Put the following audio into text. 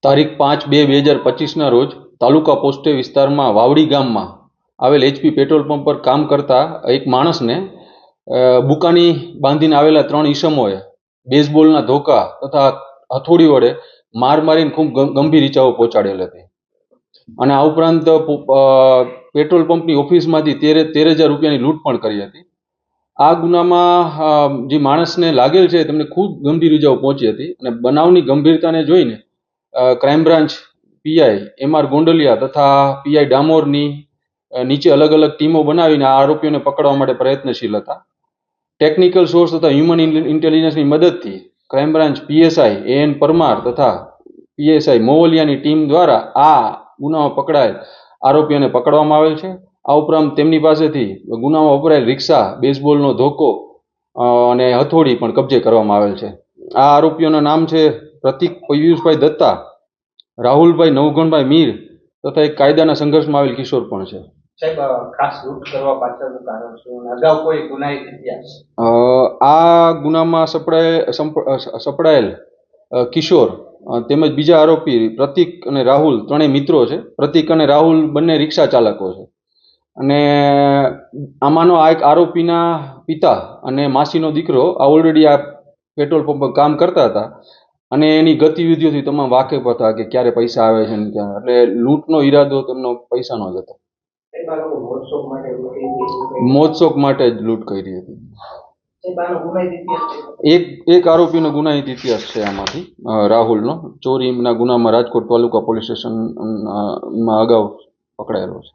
તારીખ 5/2/2025ના રોજ તાલુકા પોસ્ટે વિસ્તારમાં વાવડી ગામમાં આવેલ HP પેટ્રોલ પંપ પર કામ કરતા એક માણસને બુકાની બાંધીને આવેલા 3 ઈસમોએ બેઝબોલના ધોકા તથા હથોડી વડે માર મારીને ખૂબ ગંભીર ઈજાઓ પહોંચાડેલ હતી અને આ ઉપરાંત પેટ્રોલ પંપની ઓફિસમાંથી 13,000 રૂપિયાની લૂંટ પણ કરી હતી। આ ગુનામાં જે માણસને લાગેલ છે તેમને ખૂબ ગંભીર ઈજાઓ પહોંચી હતી અને બનાવની ગંભીરતાને જોઈને crime branch PI MR Gondaliya તથા પીઆઈ ડામોરની નીચે અલગ અલગ ટીમો બનાવીને આ આરોપીઓને પકડવા માટે પ્રયત્નશીલ હતા। ટેકનિકલ સોર્સ તથા હ્યુમન ઇન્ટેલિજન્સની મદદથી crime branch PSI AN Parmar તથા PSI મોવલિયાની ટીમ દ્વારા આ ગુનામાં પકડાયેલ આરોપીઓને પકડવામાં આવેલ છે। આ ઉપરાંત તેમની પાસેથી ગુનામાં વપરાયેલ રિક્ષા, બેઝબોલનો ધોકો અને હથોડી પણ કબજે કરવામાં આવેલ છે। આ આરોપીઓના નામ છે પ્રતિક પિયુષભાઈ દત્તા, રાહુલભાઈ નવઘણભાઈ મીર તથા એક કાયદાના સંઘર્ષમાં આવેલ કિશોર પણ છે। સાહેબ, ખાસ લૂંટ કરવા પાછળનું કારણ શું? અગાઉ કોઈ ગુનાહિત ઇતિહાસ? આ ગુનામાં સપડાયેલ કિશોર તેમજ બીજા આરોપી પ્રતિક અને રાહુલ ત્રણેય મિત્રો છે। પ્રતિક અને રાહુલ બંને રિક્ષા ચાલકો છે અને આમાંનો આ એક આરોપીના પિતા અને માસીનો દીકરો આ ઓલરેડી આ પેટ્રોલ પંપ પર કામ કરતા હતા અને એની ગતિવિધિઓથી તમામ વાકેફ હતા કે ક્યારે પૈસા આવે છે ને ક્યાં, એટલે લૂંટનો ઈરાદો તેમનો પૈસાનો જ હતો। મોજશોખ માટે જ લૂંટ કરી હતી। એક આરોપીનો ગુનાહિત ઇતિહાસ છે આમાંથી, રાહુલનો ચોરીના ગુનામાં રાજકોટ તાલુકા પોલીસ સ્ટેશનમાં અગાઉ પકડાયેલો છે।